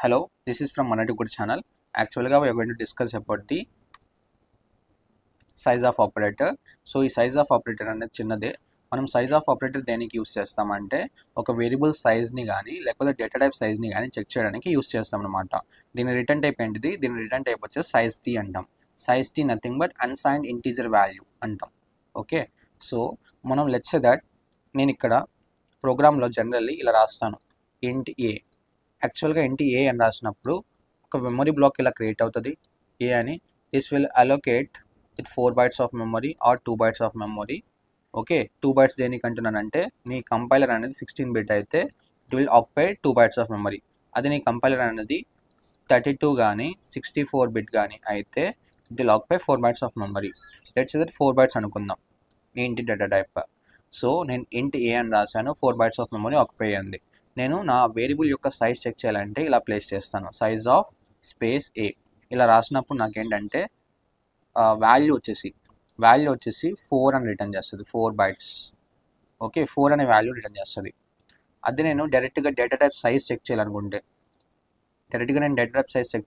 Hello, this is from Money Good channel. Actually, we are going to discuss about the size of operator. So ఈ size of operator అనేది చిన్నదే. మనం size of operator దేనికి use చేస్తామంటే ఒక variable సైజ్ని కానీ లేకపోతే డేటా టైప్ సైజ్ని కానీ చెక్ చేయడానికి యూస్ చేస్తాం అనమాట. దీని రిటర్న్ టైప్ ఏంటిది? దీని రిటర్న్ టైప్ వచ్చేసి సైజ్ టీ అంటాం. Size T nothing but unsigned integer value అంటాం. ఓకే, సో మనం లెట్స్ సే దట్ నేను ఇక్కడ ప్రోగ్రాంలో జనరల్లీ ఇలా రాస్తాను ఇంట్ ఏ. యాక్చువల్గా ఇంటి ఏ అని రాసినప్పుడు ఒక మెమరీ బ్లాక్ ఇలా క్రియేట్ అవుతుంది ఏ అని. This will allocate with 4 bytes of memory or 2 bytes of memory. Okay, 2 bytes దేనికి అంటున్నానంటే నీ కంపైలర్ అనేది 16 bit అయితే it will occupy 2 bytes of memory. అది నీ కంపైలర్ అనేది 32 కానీ 64 bit కానీ అయితే it will occupy 4 bytes of memory. Let's say that 4 bytes అనుకుందాం ఈ ఇంటి డేటా టైప్. సో నేను ఇంటి ఏ అని రాశాను, 4 bytes ఆఫ్ మెమరీ ఆక్యుపై అయ్యింది. నేను నా వేరియబుల్ యొక్క సైజ్ చెక్ చేయాలంటే ఇలా ప్లేస్ చేస్తాను, సైజ్ ఆఫ్ స్పేస్ ఏ. ఇలా రాసినప్పుడు నాకేంటంటే వాల్యూ వచ్చేసి 4 అని రిటర్న్ చేస్తుంది, 4 bytes. ఓకే, 4 అనే వాల్యూ రిటర్న్ చేస్తుంది. అదే నేను డైరెక్ట్గా డేటా టైప్ సైజ్ చెక్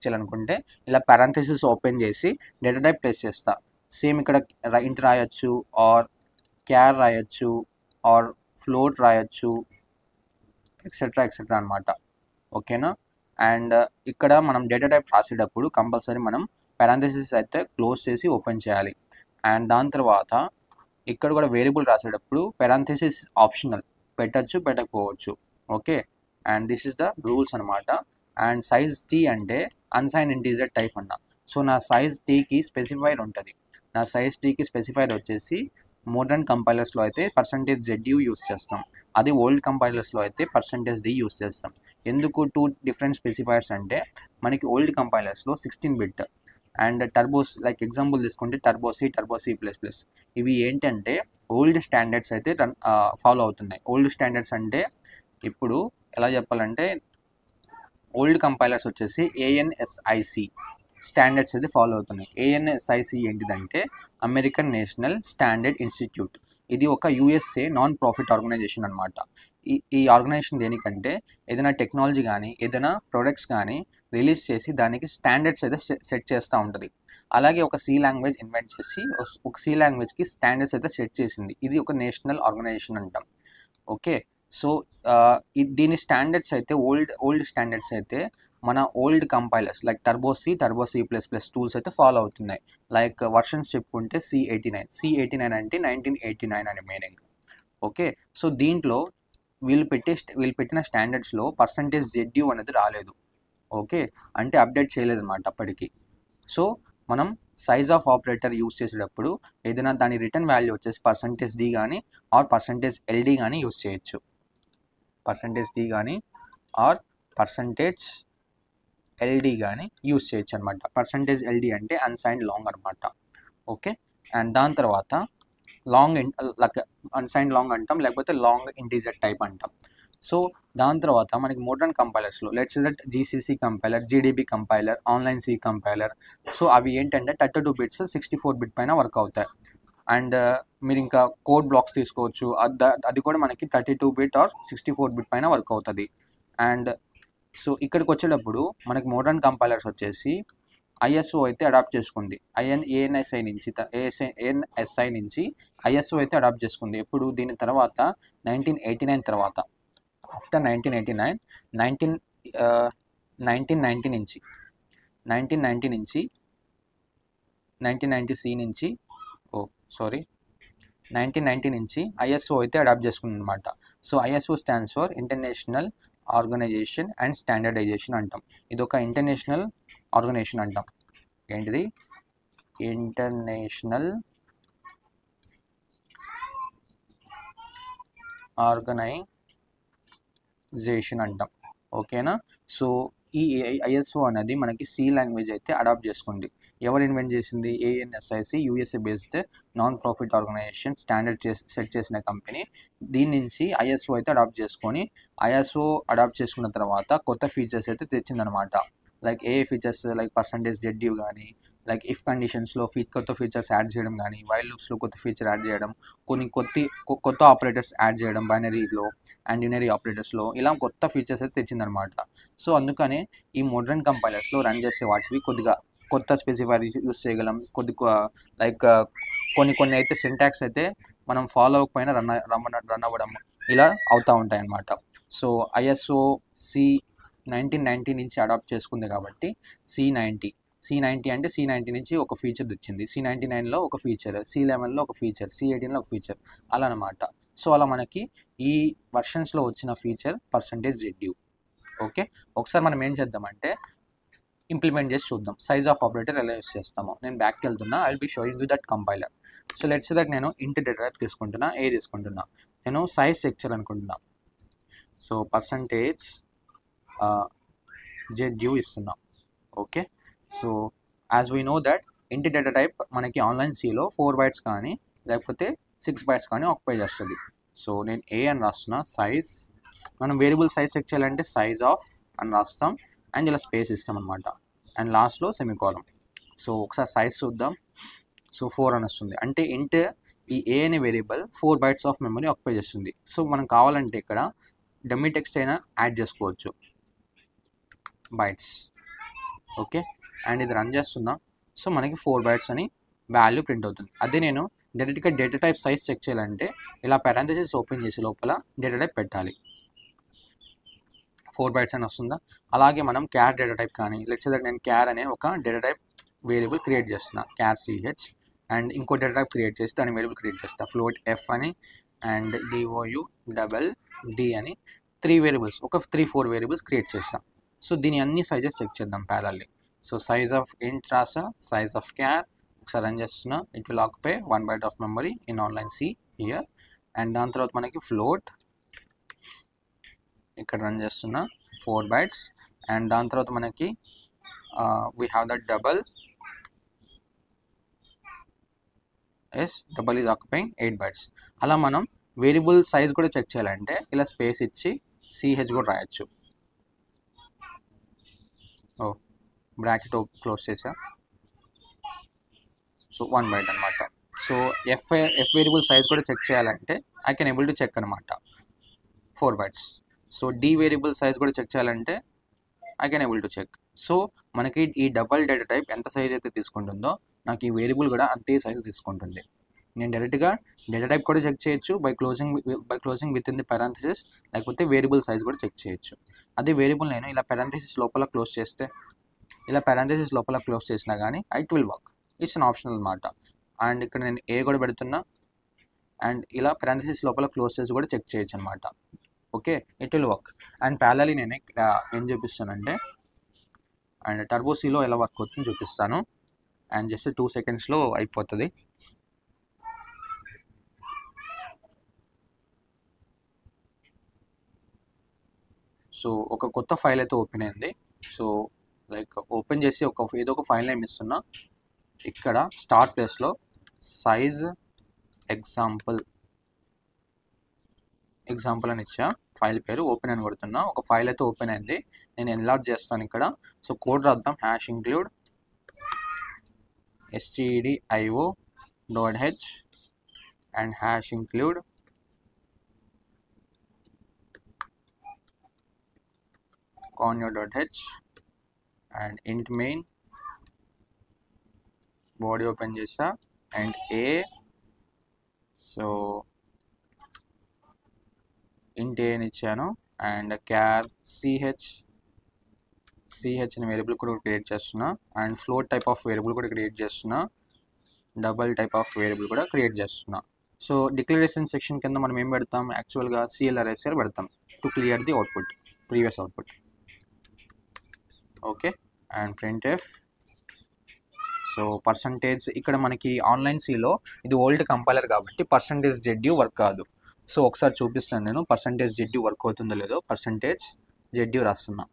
చేయాలనుకుంటే ఇలా పారాంథసిస్ ఓపెన్ చేసి డేటా టైప్ ప్లేస్ చేస్తా. సేమ్ ఇక్కడ ఇంట్ రాయొచ్చు, ఆర్ క్యార్ రాయొచ్చు, ఆర్ ఫ్లోట్ రాయొచ్చు, ఎక్సెట్రా అనమాట. ఓకేనా? అండ్ ఇక్కడ మనం డేటా టైప్ రాసేటప్పుడు కంపల్సరీ మనం పారాంథసిస్ అయితే క్లోజ్ చేసి ఓపెన్ చేయాలి. అండ్ దాని తర్వాత ఇక్కడ కూడా వేరియబుల్ రాసేటప్పుడు పారాంథసిస్ ఆప్షనల్, పెట్టచ్చు పెట్టకపోవచ్చు. Okay, and this is the rules అనమాట. అండ్ సైజ్ టీ అంటే అన్సైన్ ఇంటీజర్ టైప్ అన్న. సో నా సైజ్ టీకి స్పెసిఫైర్ ఉంటుంది. నా సైజ్ టీకి స్పెసిఫైర్ వచ్చేసి మోడర్న్ కంపైలర్స్లో అయితే %ZU యూస్ చేస్తాం. అది ఓల్డ్ కంపైలర్స్లో అయితే %D యూస్ చేస్తాం. ఎందుకు 2 డిఫరెంట్ స్పెసిఫైర్స్ అంటే మనకి ఓల్డ్ కంపైలర్స్లో 16 bit and Turbos, like example తీసుకుంటే టర్బో C++. ఇవి ఏంటంటే ఓల్డ్ స్టాండర్డ్స్ అయితే ఫాలో అవుతున్నాయి. ఓల్డ్ స్టాండర్డ్స్ అంటే ఇప్పుడు ఎలా చెప్పాలంటే ఓల్డ్ కంపైలర్స్ వచ్చేసి ANSIC స్టాండర్డ్స్ అయితే ఫాలో అవుతున్నాయి. ANSIC ఏంటిదంటే అమెరికన్ నేషనల్ స్టాండర్డ్ ఇన్స్టిట్యూట్. ఇది ఒక USA నాన్ ప్రాఫిట్ ఆర్గనైజేషన్ అనమాట. ఈ ఆర్గనైజేషన్ దేనికంటే ఏదైనా టెక్నాలజీ కానీ ఏదైనా ప్రొడక్ట్స్ కానీ రిలీజ్ చేసి దానికి స్టాండర్డ్స్ అయితే సెట్ చేస్తూ ఉంటుంది. అలాగే ఒక C లాంగ్వేజ్ ఇన్వెంట్ చేసి ఒక C లాంగ్వేజ్కి స్టాండర్డ్స్ అయితే సెట్ చేసింది. ఇది ఒక నేషనల్ ఆర్గనైజేషన్ అంటాం. ఓకే, సో దీని స్టాండర్డ్స్ అయితే ఓల్డ్ స్టాండర్డ్స్ అయితే మన old compilers like turbo C++ tools అయితే ఫాలో అవుతున్నాయి. లైక్ వర్షన్స్ చెప్పుకుంటే C89 అంటే 1989 అని మీనింగ్. ఓకే, సో దీంట్లో వీళ్ళు పెట్టిన స్టాండర్డ్స్లో %ZU అనేది రాలేదు. ఓకే, అంటే అప్డేట్ చేయలేదు అనమాట అప్పటికి. సో మనం సైజ్ ఆఫ్ ఆపరేటర్ యూస్ చేసేటప్పుడు ఏదైనా దాని రిటర్న్ వాల్యూ వచ్చేసి %D కానీ ఆర్ %LD కానీ యూస్ చేయొచ్చు. %D కానీ ఆర్ %LD కానీ యూస్ చేయొచ్చు అనమాట. %LD అంటే అన్సైన్డ్ లాంగ్ అనమాట. ఓకే, అండ్ దాని తర్వాత లాంగ్ అన్సైన్డ్ లాంగ్ అంటాం, లేకపోతే లాంగ్ ఇంటీజర్ టైప్ అంటాం. సో దాని తర్వాత మనకి మోడర్న్ కంపైలర్స్లో let's that GCC compiler, GDB compiler, online C compiler. So అవి ఏంటంటే 32 bits 64 bit పైన వర్క్ అవుతాయి. అండ్ మీరు ఇంకా కోడ్ బ్లాక్స్ తీసుకోవచ్చు, అది కూడా మనకి 32 bit ఆర్ 64 bit పైన వర్క్ అవుతుంది. అండ్ సో ఇక్కడికి వచ్చేటప్పుడు మనకి మోడర్న్ కంపైలర్స్ వచ్చేసి ISO అయితే అడాప్ట్ చేసుకుంది. ANSI నుంచి ISO అయితే అడాప్ట్ చేసుకుంది. ఎప్పుడు? దీని తర్వాత 1989 తర్వాత, ఆఫ్టర్ 1990 నుంచి 1990 నుంచి ISO అయితే అడాప్ట్ చేసుకుంది అనమాట. So ISO stands for international organisation and standardisation అంటాం. ఇది ఒక ఇంటర్నేషనల్ ఆర్గనైజేషన్ అంటాం. ఏంటిది? ఇంటర్నేషనల్ ఆర్గనైజేషన్ అంటాం. ఓకేనా? సో ఈ ISO అనేది మనకి C లాంగ్వేజ్ అయితే అడాప్ట్ చేసుకుంది. ఎవరు ఇన్వెంట్ చేసింది? ANSIC, USA based non profit organisation, standard set చేసిన కంపెనీ. దీని నుంచి ISO అయితే అడాప్ట్ చేసుకొని ISO అడాప్ట్ చేసుకున్న తర్వాత కొత్త ఫీచర్స్ అయితే తెచ్చిందనమాట. లైక్ ఏ ఫీచర్స్? లైక్ %ZU కానీ లైక్ ఇఫ్ కండిషన్స్లో కొత్త ఫీచర్స్ యాడ్ చేయడం కానీ, వైల్ లూప్స్లో కొత్త ఫీచర్ యాడ్ చేయడం, కొన్ని కొత్త ఆపరేటర్స్ యాడ్ చేయడం బైనరీలో అండ్ యూనరీ ఆపరేటర్స్లో, ఇలా కొత్త ఫీచర్స్ అయితే తెచ్చిందనమాట. సో అందుకనే ఈ మోడర్న్ కంపైలర్స్లో రన్ చేసే వాటివి కొద్దిగా కొత్త స్పెసిఫైర్ యూస్ చేయగలం, లైక్ కొన్ని అయితే సింటాక్స్ అయితే మనం ఫాలో అవ్వకపోయినా రన్ అవ్వడం ఇలా అవుతూ ఉంటాయి అన్నమాట. సో ISO C1990 నుంచి అడాప్ట్ చేసుకుంది కాబట్టి C90 అంటే C90 నుంచి ఒక ఫీచర్ తెచ్చింది, C99లో ఒక ఫీచర్, C11లో ఒక ఫీచర్, C18లో ఒక ఫీచర్, అలా అనమాట. సో అలా మనకి ఈ వర్షన్స్లో వచ్చిన ఫీచర్ %ZU. ఓకే, ఒకసారి మనం ఏం చేద్దామంటే ఇంప్లిమెంట్ చేసి చూద్దాం. సైజ్ ఆఫ్ ఆపరేటర్ ఎలా యూస్ చేస్తామో. నేను బ్యాక్కి వెళ్తున్నా, I will be showing you that compiler. So let's say that నేను ఇంట్ డేటా టైప్ తీసుకుంటున్నా, ఏ తీసుకుంటున్నా, నేను సైజ్ చెక్ చేయాలనుకుంటున్నా. సో %ZU ఇస్తున్నా. Okay, so as we know that ఇంట్ డేటా టైప్ మనకి ఆన్లైన్ సిలో 4 bytes కానీ లేకపోతే 6 bytes కానీ ఆక్యుపై చేస్తుంది. సో నేను ఏ అని రాస్తున్నా, సైజ్, మనం వేరియబుల్ సైజ్ చెక్ చేయాలంటే సైజ్ ఆఫ్ అని రాస్తాం అండ్ ఇలా స్పేస్ ఇస్తాం అనమాట, అండ్ లాస్ట్లో సెమీకోలన్. సో ఒకసారి సైజ్ చూద్దాం. సో 4 అని వస్తుంది, అంటే ఇంట్ ఈ ఏ అనే variable 4 bytes of memory occupy చేస్తుంది. సో మనం కావాలంటే ఇక్కడ డమ్మీ టెక్స్ట్ అయినా యాడ్ చేసుకోవచ్చు, bytes. ఓకే, అండ్ ఇది రన్ చేస్తున్నా. సో మనకి 4 bytes అని వాల్యూ ప్రింట్ అవుతుంది. అదే నేను డైరెక్ట్గా డేటా టైప్ సైజ్ చెక్ చేయాలంటే ఇలా పారాంథసిస్ ఓపెన్ చేసి లోపల డేటా టైప్ పెట్టాలి. 4 bytes అని వస్తుందా. అలాగే మనం క్యార్ డేటా టైప్ కానీ, లెట్స్ సే దట్ నేను క్యార్ అనే ఒక డేటా టైప్ వేరియబుల్ క్రియేట్ చేస్తున్నా, క్యార్ CH, అండ్ ఇంకో డేటా టైప్ క్రియేట్ చేస్తే దాని వేరియబుల్ క్రియేట్ చేస్తా, ఫ్లోట్ F అని అండ్ DOUDD అని 3 వేరియబుల్స్, ఒక 3-4 వేరియబుల్స్ క్రియేట్ చేస్తాం. సో దీని అన్ని సైజెస్ చెక్ చేద్దాం ప్యారల్లీ. సో సైజ్ ఆఫ్ ఇంట్ రాసా, సైజ్ ఆఫ్ క్యార్ ఒకసారి రన్ చేస్తున్నా, it will occupy 1 byte of memory in online C here. And దాని తర్వాత మనకి ఫ్లోట్ ఇక్కడ రన్ చేస్తున్నా 4 bytes, అండ్ దాని తర్వాత మనకి we have that double is occupying 8 bytes. అలా మనం వేరియబుల్ సైజ్ కూడా చెక్ చేయాలంటే ఇలా స్పేస్ ఇచ్చి CH కూడా రాయొచ్చు. బ్రాకెట్ క్లోజ్ చేసా. సో 1 byte అనమాట. సో ఎఫ్ వేరియబుల్ సైజ్ కూడా చెక్ చేయాలంటే I can able to check అనమాట, 4 bytes. So D variable size కూడా చెక్ చేయాలంటే I can able to check. So మనకి ఈ డబల్ డేటా టైప్ ఎంత సైజ్ అయితే తీసుకుంటుందో నాకు ఈ వేరియబుల్ కూడా అంతే సైజ్ తీసుకుంటుంది. నేను డైరెక్ట్గా డేటా టైప్ కూడా చెక్ చేయొచ్చు by closing with in the parenthesis, లేకపోతే వేరియబుల్ సైజ్ కూడా చెక్ చేయొచ్చు. అదే వేరియబుల్ నేను ఇలా పారాంథసిస్ లోపల క్లోజ్ చేస్తే, ఇలా పారాంథసిస్ లోపల క్లోజ్ చేసినా కానీ it will work, it's an optional అనమాట. అండ్ ఇక్కడ నేను ఏ కూడా పెడుతున్నా అండ్ ఇలా పారాంథసిస్ లోపల క్లోజ్ చేసి కూడా చెక్ చేయొచ్చు అనమాట. Okay, it will work. And ప్యారలీ నేను ఇక్కడ ఏం చూపిస్తానంటే అండ్ టర్బో Cలో ఎలా వర్క్ అవుతుందో చూపిస్తాను. అండ్ జస్ట్ 2 secondsలో అయిపోతుంది. సో ఒక కొత్త ఫైల్ అయితే ఓపెన్ అయింది. సో లైక్ ఓపెన్ చేసి ఏదో ఒక ఫైల్ నేమ్ ఇస్తున్నా. ఇక్కడ స్టార్ట్ ప్లేస్లో సైజ్ ఎగ్జాంపుల్ అని ఇచ్చా, ఫైల్ పేరు ఓపెన్ అని కొడుతున్నా. ఒక ఫైల్ అయితే ఓపెన్ అయింది, నేను ఎన్లార్జ్ చేస్తాను ఇక్కడ. సో కోడ్ రాద్దాం, #include stdio.h and #include conio.h and int main body open చేసా and a. So int a అని ఇచ్చాను అండ్ క్యార్ CH అని వేరియబుల్ కూడా క్రియేట్ చేస్తున్నా and float type of variable కూడా క్రియేట్ చేస్తున్నా, డబల్ టైప్ ఆఫ్ వేరియబుల్ కూడా క్రియేట్ చేస్తున్నా. సో డిక్లరేషన్ సెక్షన్ కింద మనం ఏం పెడతాం, యాక్చువల్గా CLR పెడతాం to clear the output, previous output. Okay, and printf. So percentage ఇక్కడ మనకి ఆన్లైన్ Cలో ఇది ఓల్డ్ కంపైలర్ కాబట్టి %ZU వర్క్ కాదు. సో ఒకసారి చూపిస్తాను నేను %ZU వర్క్ అవుతుందో లేదో. %ZU రాస్తున్నా.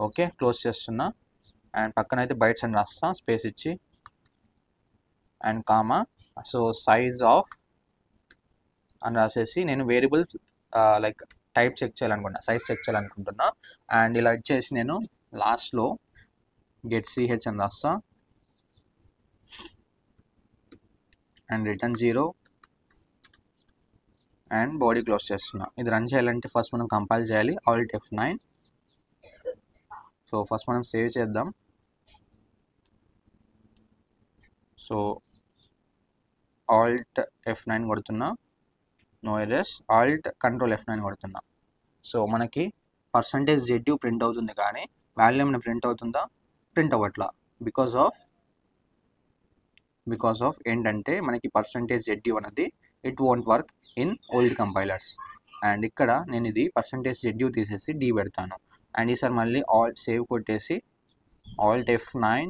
ఓకే, క్లోజ్ చేస్తున్నా అండ్ పక్కన అయితే బైట్స్ అని రాస్తా, స్పేస్ ఇచ్చి and comma. So size of అని రాసేసి నేను వేరియబుల్ లైక్ టైప్ చెక్ చేయాలనుకుంటున్నా, సైజ్ చెక్ చేయాలనుకుంటున్నా. అండ్ ఇలా ఇచ్చేసి నేను లాస్ట్లో get ch అని రాస్తా and return 0 and body close చేస్తున్నా. ఇది రన్ చేయాలంటే ఫస్ట్ మనం కంపైల్ చేయాలి, Alt F9. సో ఫస్ట్ మనం సేవ్ చేద్దాం. సో Alt F9 కొడుతున్నా, నో ఎర్రర్స్. Control F9 కొడుతున్నా. సో మనకి %ZU ప్రింట్ అవుతుంది, కానీ వాల్యూ ఏమైనా ప్రింట్ అవుతుందా? ప్రింట్ అవ్వట్లా. బికాస్ ఆఫ్ ఏంటంటే మనకి %ZU అనేది it won't work in old compilers. And ఇక్కడ నేను ఇది %ZU తీసేసి D పెడతాను. అండ్ ఈసారి మళ్ళీ సేవ్ కొట్టేసి Alt F9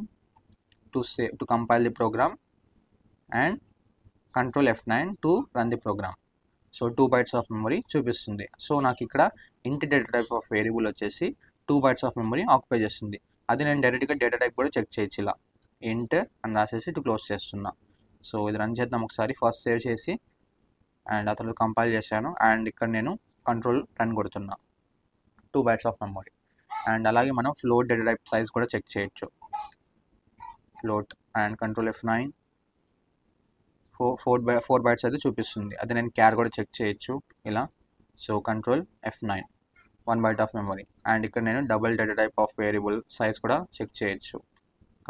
to compile the program and Control F9 to run the program. So 2 bytes of memory చూపిస్తుంది. సో నాకు ఇక్కడ ఇంట్ డేటా టైప్ ఆఫ్ వేరియబుల్ వచ్చేసి 2 bytes ఆఫ్ మెమరీ ఆక్యుపై చేస్తుంది. అది నేను డైరెక్ట్గా డేటా టైప్ కూడా చెక్ చేయొచ్చు. ఇలా ఇంట్ అని రాసేసి ఇటు క్లోజ్ చేస్తున్నా. సో ఇది రన్ చేద్దాం ఒకసారి. ఫస్ట్ సేవ్ చేసి అండ్ ఆ తర్వాత కంపైల్ చేశాను. అండ్ ఇక్కడ నేను కంట్రోల్ రన్ కొడుతున్నా, 2 bytes ఆఫ్ మెమరీ. అండ్ అలాగే మనం ఫ్లోట్ డేటా టైప్ సైజ్ కూడా చెక్ చేయొచ్చు. Float and Control F9 4 bytes అయితే చూపిస్తుంది. అది నేను క్యార్ కూడా చెక్ చేయొచ్చు ఇలా. So Control F9 1 byte of memory. And ఇక్కడ నేను double data type of variable size కూడా చెక్ చేయొచ్చు.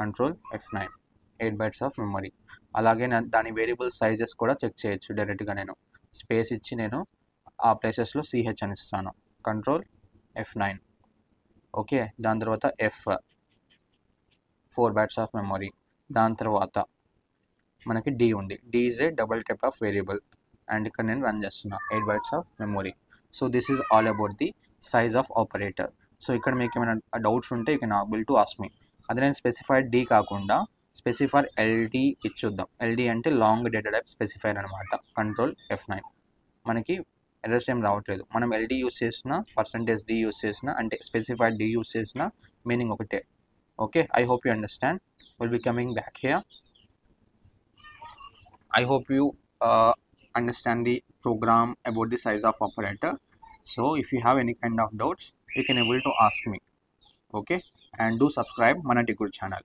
Control F9 8 bytes of memory. అలాగే దాని వేరియబుల్ సైజెస్ కూడా చెక్ చేయొచ్చు. డైరెక్ట్గా నేను స్పేస్ ఇచ్చి నేను ఆ ప్లేసెస్లో CH అని ఇస్తాను. Control F9. ఓకే, దాని తర్వాత F 4 bytes ఆఫ్ మెమరీ. దాని తర్వాత మనకి D ఉంది. D is a double type of variable. And ఇక్కడ నేను రన్ చేస్తున్నా, 8 bytes of memory. So this is all about the size of operator. So ఇక్కడ మీకు ఏమైనా డౌట్స్ ఉంటే you can able to ask me. అది నేను స్పెసిఫైడ్ D కాకుండా స్పెసిఫైడ్ LD ఇచ్చుద్దాం. LD అంటే లాంగ్ డేటా టైప్ స్పెసిఫైర్ అనమాట. Control F9. మనకి ఎర్రర్స్ ఏం రావట్లేదు. మనం LD యూస్ చేసిన %D యూస్ చేసిన అంటే స్పెసిఫైడ్ D యూస్ చేసిన మీనింగ్ ఒకటే. Okay, I hope you understand. Will be coming back here. I hope you understand the program about the size of operator. So if you have any kind of doubts, you can able to ask me. Okay, and do subscribe Mana Tech Guru channel.